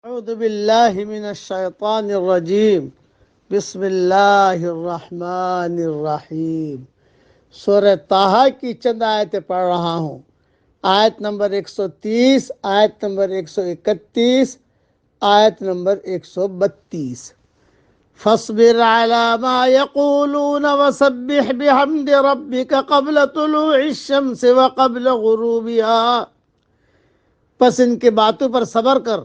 اعوذ باللہ من الشیطان الرجیم بسم اللہ الرحمن الرحیم۔ سورہ طٰہٰ کی چند آیتیں پڑھ رہا ہوں۔ آیت نمبر 130، آیت نمبر 131، آیت نمبر 132۔ فاصبر على ما يقولون وسبح بحمد ربك قبل طلوع الشمس وقبل غروبها۔ پس ان کی باتوں پر صبر کر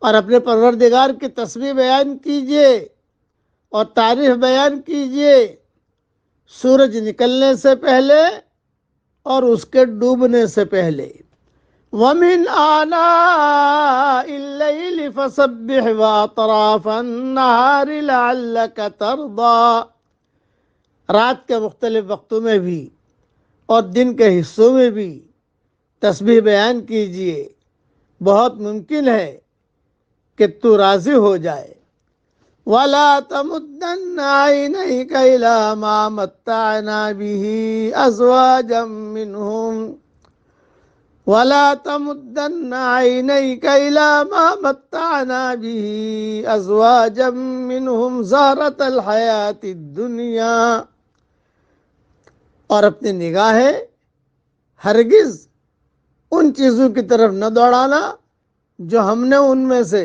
اور اپنے پروردگار کی تسبیح بیان کیجئے اور تعریف بیان کیجئے سورج نکلنے سے پہلے اور اس کے ڈوبنے سے پہلے۔ وَمِنْ آنَاءِ اللَّيْلِ فَسَبِّحْ وَأَطْرَافَ النَّهَارِ لَعَلَّكَ تَرْضَىٰ۔ رات کے مختلف وقتوں میں بھی اور دن کے حصوں میں بھی تسبیح بیان کیجئے، بہت ممکن ہے کہ تو راضی ہو جائے۔ وَلَا تَمُدَّنَّ عَيْنَيْكَ إِلَىٰ مَا مَتَّعْنَا بِهِ أَزْوَاجًا مِّنْهُمْ وَلَا تَمُدَّنَّ عَيْنَيْكَ إِلَىٰ مَا مَتَّعْنَا بِهِ أَزْوَاجًا مِّنْهُمْ زَهْرَةَ الْحَيَاةِ الدُّنْيَا۔ اور اپنی نگاہیں ہرگز ان چیزوں کی طرف نہ دوڑانا جو ہم نے ان میں سے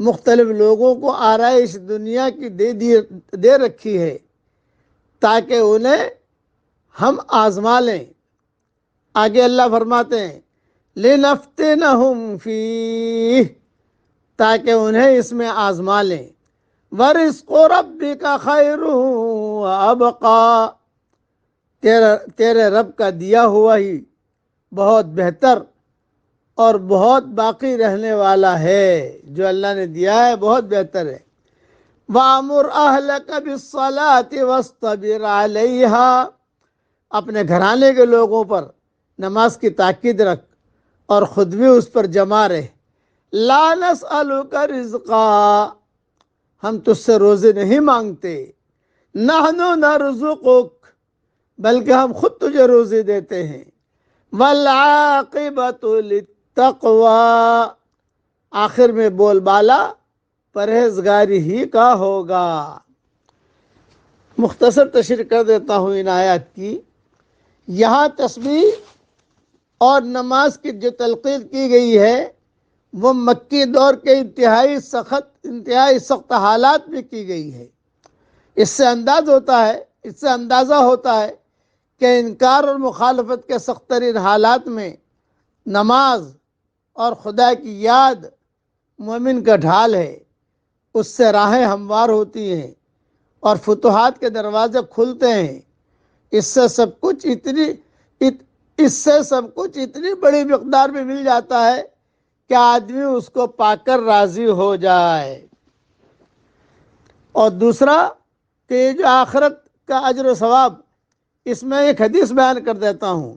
مختلف لوگوں کو آرائش دنیا کی دے رکھی ہے، تاکہ انہیں ہم آزما لیں۔ آگے اللہ فرماتے ہیں لِنَفْتِنَهُمْ فِيهِ، تاکہ انہیں اس میں آزما لیں۔ وَرِزْقُ رَبِّكَ خَيْرٌ وَأَبْقَىٰ، تیرے رب کا دیا ہوا ہی بہت بہتر اور بہت باقی رہنے والا ہے۔ جو اللہ نے دیا ہے بہت بہتر ہے۔ وَأْمُرْ أَهْلَكَ بِالصَّلَاةِ وَاصْطَبِرْ عَلَيْهَا، اپنے گھرانے کے لوگوں پر نماز کی تاکید رکھ اور خود بھی اس پر جمع رہ۔ لَا نَسْأَلُكَ رِزْقًا، ہم تجھ سے روزی نہیں مانگتے۔ نَحْنُ نَرْزُقُكَ، بلکہ ہم خود تجھے روزی دیتے ہیں۔ وَالْعَاقِبَةُ لِلتَّقْوَىٰ، آخر میں بول بالا پرہیزگاری ہی کا ہوگا۔ مختصر تشریح کر دیتا ہوں ان آیات کی۔ یہاں تسبیح اور نماز کی جو تلقین کی گئی ہے وہ مکی دور کے انتہائی سخت حالات میں کی گئی ہے۔ اس سے اندازہ ہوتا ہے کہ انکار اور مخالفت کے سخت ترین حالات میں نماز اور خدا کی یاد مومن کا ڈھال ہے۔ اس سے راہیں ہموار ہوتی ہیں اور فتوحات کے دروازے کھلتے ہیں۔ اس سے سب کچھ اتنی بڑی مقدار میں مل جاتا ہے کہ آدمی اس کو پا کر راضی ہو جائے۔ اور دوسرا کہ یہ جو آخرت کا اجر و ثواب، اس میں ایک حدیث بیان کر دیتا ہوں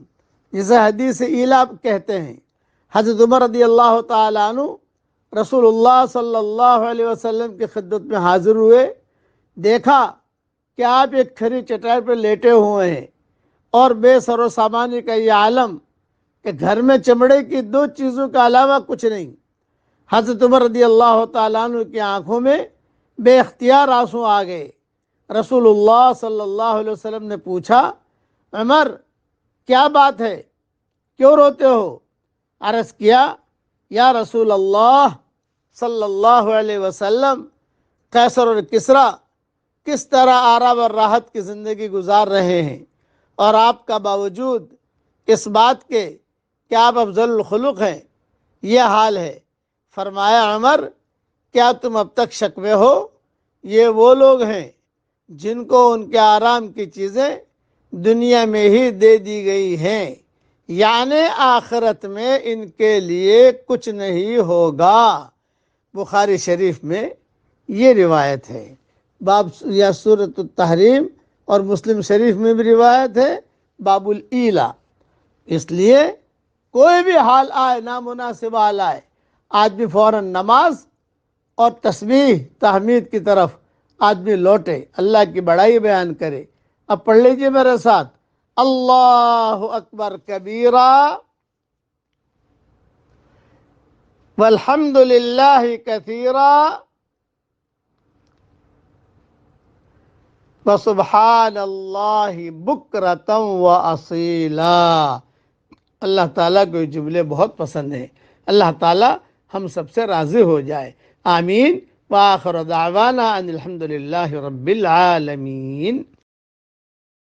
جسے حدیث ایلا کہتے ہیں۔ حضرت عمر رضی اللہ تعالیٰ عنہ رسول اللہ صلی اللہ علیہ وسلم کی خدمت میں حاضر ہوئے۔ دیکھا کہ آپ ایک کھری چٹائی پر لیٹے ہوئے ہیں اور بے سر و سامانی کا یہ عالم کہ گھر میں چمڑے کی 2 چیزوں کے علاوہ کچھ نہیں۔ حضرت عمر رضی اللہ تعالیٰ عنہ کی آنکھوں میں بے اختیار آنسو آ گئے۔ رسول اللہ صلی اللہ علیہ وسلم نے پوچھا، عمر کیا بات ہے، کیوں روتے ہو؟ عرض کیا، یا رسول اللہ صلی اللہ علیہ وسلم، قیصر اور کسریٰ کس طرح آرام اور راحت کی زندگی گزار رہے ہیں، اور آپ کا باوجود اس بات کے کہ آپ افضل الخلق ہیں یہ حال ہے۔ فرمایا، عمر کیا تم اب تک شک میں ہو؟ یہ وہ لوگ ہیں جن کو ان کے آرام کی چیزیں دنیا میں ہی دے دی گئی ہیں، یعنی آخرت میں ان کے لیے کچھ نہیں ہوگا۔ بخاری شریف میں یہ روایت ہے، باب یا سورۃ التحریم، اور مسلم شریف میں بھی روایت ہے باب الایلا۔ اس لیے کوئی بھی حال آئے، نامناسب حال آئے، آدمی فوراً نماز اور تسبیح تحمید کی طرف آدمی لوٹے، اللہ کی بڑائی بیان کرے۔ اب پڑھ لیجئے میرے ساتھ، اللہ اکبر کبیرہ والحمد للہ کثیرا وسبحان اللہ بکرۃ واصیلا۔ اللہ تعالیٰ کو یہ جملے بہت پسند ہیں۔ اللہ تعالیٰ ہم سب سے راضی ہو جائے، آمین۔ وآخر دعوانا ان الحمد للہ رب العالمین۔